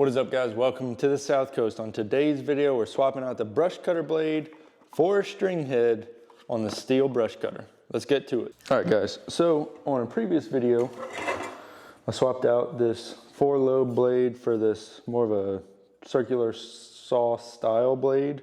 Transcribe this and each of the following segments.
What is up, guys? Welcome to the South Coast. On today's video, we're swapping out the brush cutter blade for a string head on the Stihl brush cutter. Let's get to it. All right, guys, so on a previous video, I swapped out this 4-lobe blade for this more of a circular saw style blade,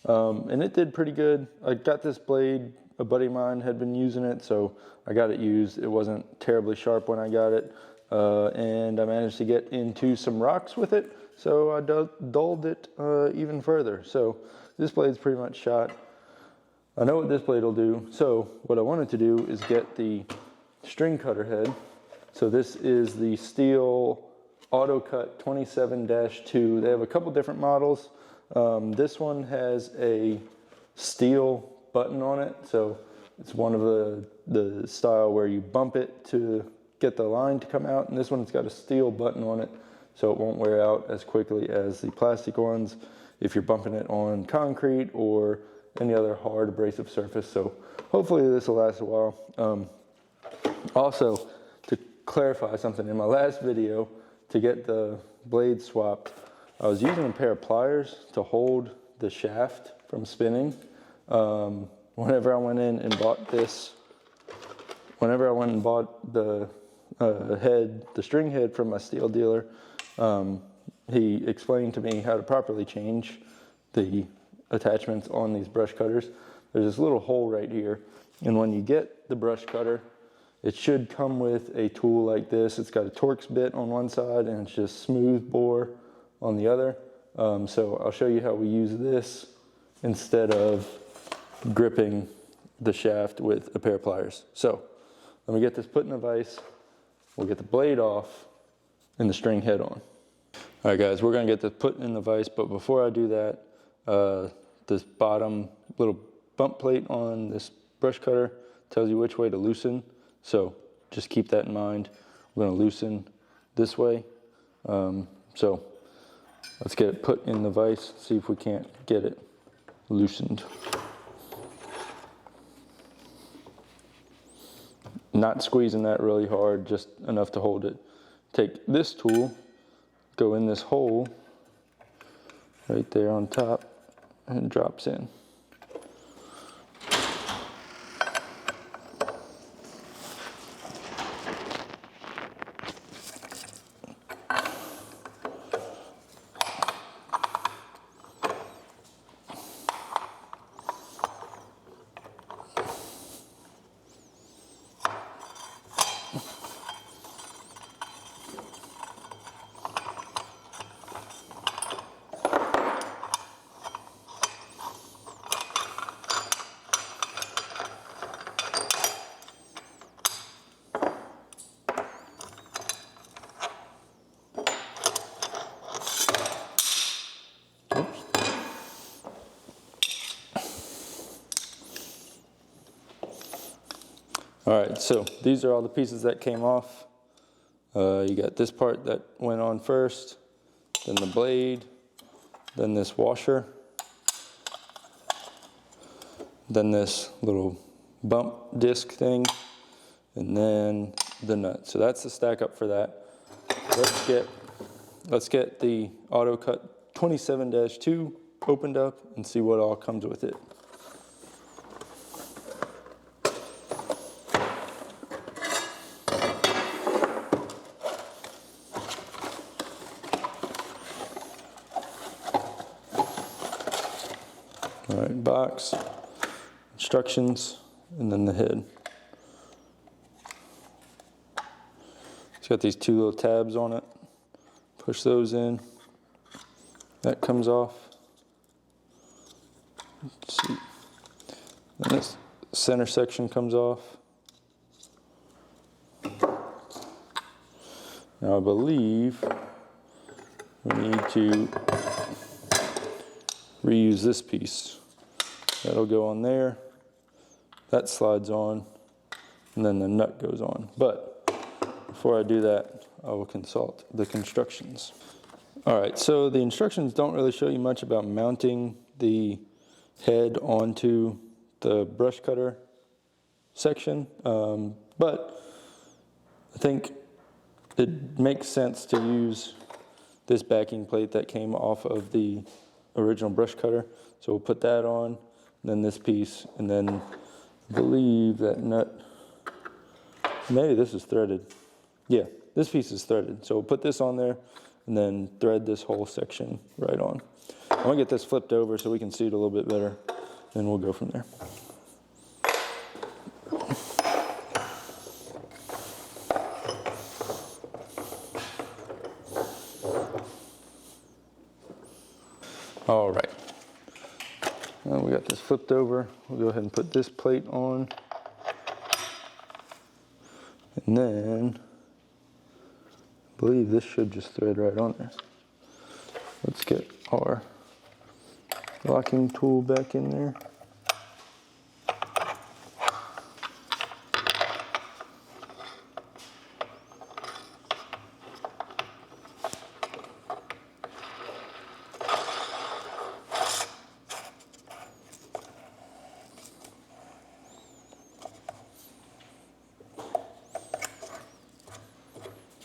and it did pretty good. I got this blade, a buddy of mine had been using it, so I got it used. It wasn't terribly sharp when I got it. And I managed to get into some rocks with it, so I dulled it even further. So this blade's pretty much shot. I know what this blade will do, so what I wanted to do is get the string cutter head. So this is the Stihl Auto Cut 27-2. They have a couple different models. This one has a steel button on it, so it's one of the style where you bump it to get the line to come out, and this one's got a steel button on it, so it won't wear out as quickly as the plastic ones if you're bumping it on concrete or any other hard abrasive surface. So hopefully this will last a while. Also, to clarify something, in my last video, to get the blade swapped, I was using a pair of pliers to hold the shaft from spinning. Whenever I went in and bought this, whenever I went and bought the string head from my Stihl dealer, he explained to me how to properly change the attachments on these brush cutters. There's this little hole right here, and when you get the brush cutter, it should come with a tool like this. It's got a Torx bit on one side and it's just smooth bore on the other. So I'll show you how we use this instead of gripping the shaft with a pair of pliers. So let me get this put in a vise. We'll get the blade off and the string head on. All right, guys, we're gonna get this put in the vise, but before I do that, this bottom little bump plate on this brush cutter tells you which way to loosen. So just keep that in mind. We're gonna loosen this way. So let's get it put in the vise, see if we can't get it loosened. Not squeezing that really hard, just enough to hold it. Take this tool, go in this hole right there on top, and it drops in. All right, so these are all the pieces that came off. You got this part that went on first, then the blade, then this washer, then this little bump disc thing, and then the nut. So that's the stack up for that. Let's get the Auto Cut 27-2 opened up and see what all comes with it. All right, box, instructions, and then the head. It's got these two little tabs on it. Push those in. That comes off. Let's see. Then this center section comes off. Now I believe we need to reuse this piece. That'll go on there, that slides on, and then the nut goes on. But before I do that, I will consult the constructions. All right, so the instructions don't really show you much about mounting the head onto the brush cutter section, but I think it makes sense to use this backing plate that came off of the original brush cutter. So we'll put that on, then this piece, and then I believe that nut, maybe this is threaded. Yeah, this piece is threaded. So we'll put this on there and then thread this whole section right on. I'm gonna get this flipped over so we can see it a little bit better, and we'll go from there. All right, now we got this flipped over. We'll go ahead and put this plate on. And then, I believe this should just thread right on there. Let's get our locking tool back in there.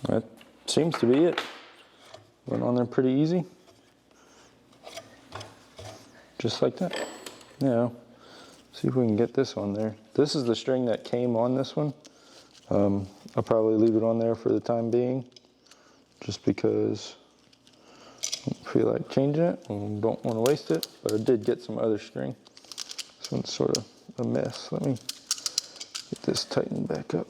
That seems to be it. Went on there pretty easy. Just like that. Now, see if we can get this on there. This is the string that came on this one. I'll probably leave it on there for the time being, just because I don't feel like changing it and don't want to waste it, but I did get some other string. This one's sort of a mess. Let me get this tightened back up.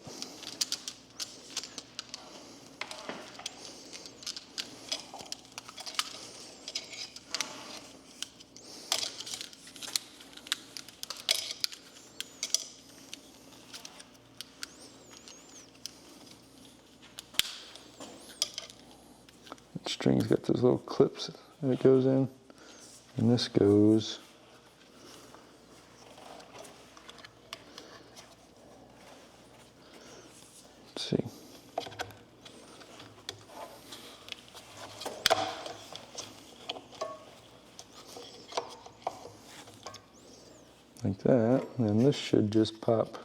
String's got those little clips that it goes in, and this goes let's see, like that, and then this should just pop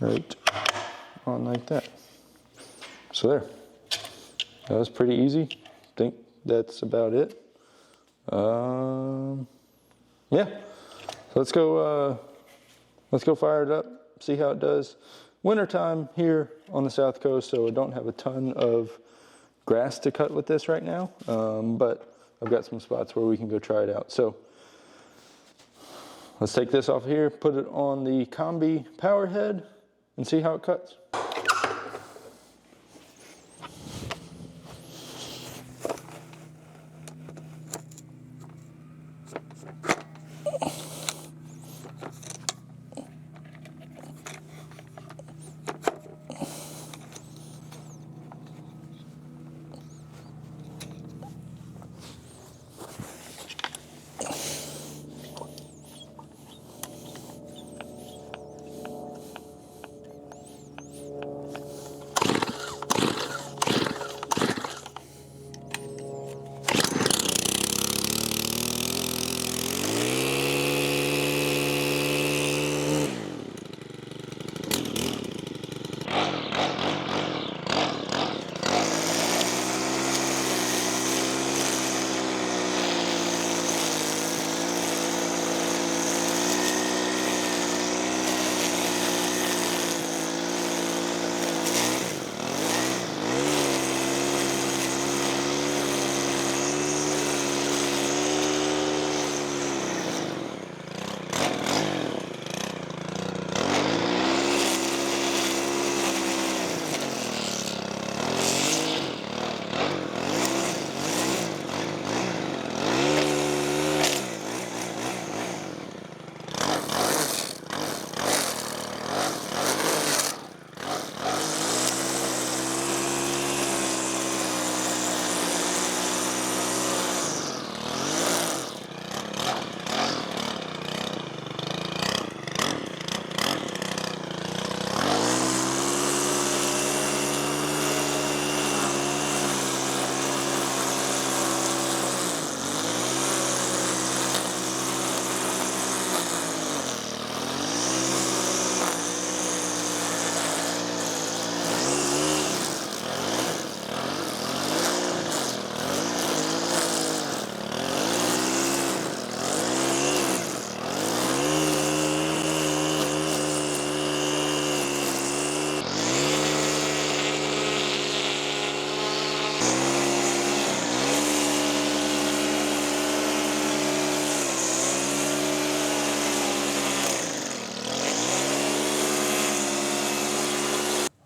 right on like that. So there. That was pretty easy. I think that's about it. Yeah. So let's go fire it up, see how it does. Wintertime here on the South Coast, so I don't have a ton of grass to cut with this right now, but I've got some spots where we can go try it out. So let's take this off here, put it on the combi power head, and see how it cuts.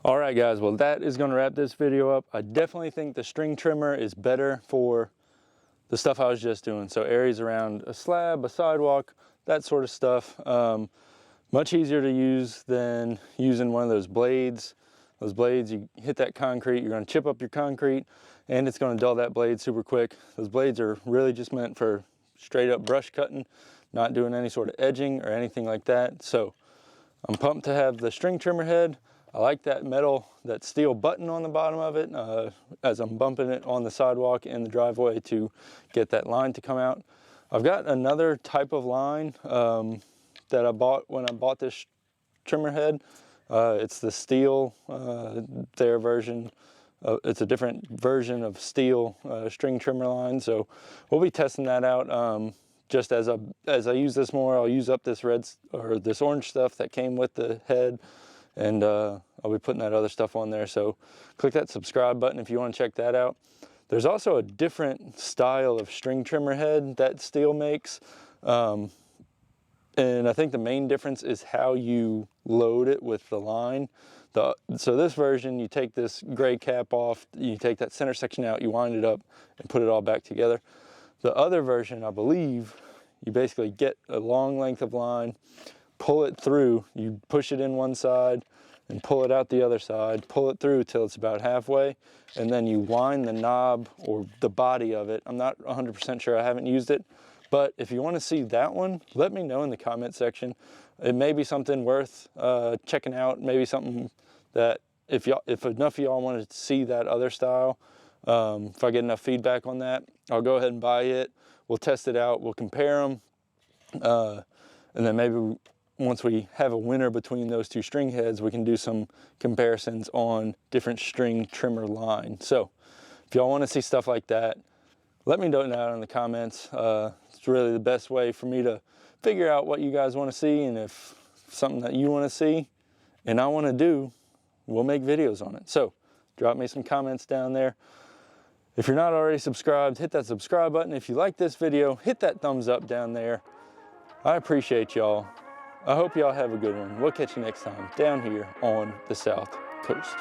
All right, guys, well, that is going to wrap this video up. I definitely think the string trimmer is better for the stuff I was just doing. So areas around a slab, a sidewalk, that sort of stuff. Much easier to use than using one of those blades. Those blades, you hit that concrete, you're going to chip up your concrete, and it's going to dull that blade super quick. Those blades are really just meant for straight up brush cutting, not doing any sort of edging or anything like that. So I'm pumped to have the string trimmer head. I like that metal, that steel button on the bottom of it as I'm bumping it on the sidewalk in the driveway to get that line to come out. I've got another type of line that I bought when I bought this trimmer head. It's the Stihl, their version. It's a different version of Stihl string trimmer line. So we'll be testing that out. Just as I use this more, I'll use up this this orange stuff that came with the head. And I'll be putting that other stuff on there. So click that subscribe button if you want to check that out. There's also a different style of string trimmer head that Stihl makes. And I think the main difference is how you load it with the line. So this version, you take this gray cap off, you take that center section out, you wind it up and put it all back together. The other version, I believe, you basically get a long length of line, pull it through, you push it in one side and pull it out the other side, pull it through till it's about halfway, and then you wind the knob or the body of it. I'm not 100% sure, I haven't used it, but if you want to see that one, let me know in the comment section. It may be something worth checking out, maybe something that if enough of y'all want to see that other style, if I get enough feedback on that, I'll go ahead and buy it. We'll test it out, we'll compare them, and then maybe once we have a winner between those two string heads, we can do some comparisons on different string trimmer line. So if y'all want to see stuff like that, let me know down in the comments. It's really the best way for me to figure out what you guys want to see, and if something that you want to see and I want to do, we'll make videos on it. So drop me some comments down there. If you're not already subscribed, hit that subscribe button. If you like this video, hit that thumbs up down there. I appreciate y'all. I hope y'all have a good one. We'll catch you next time down here on the South Coast.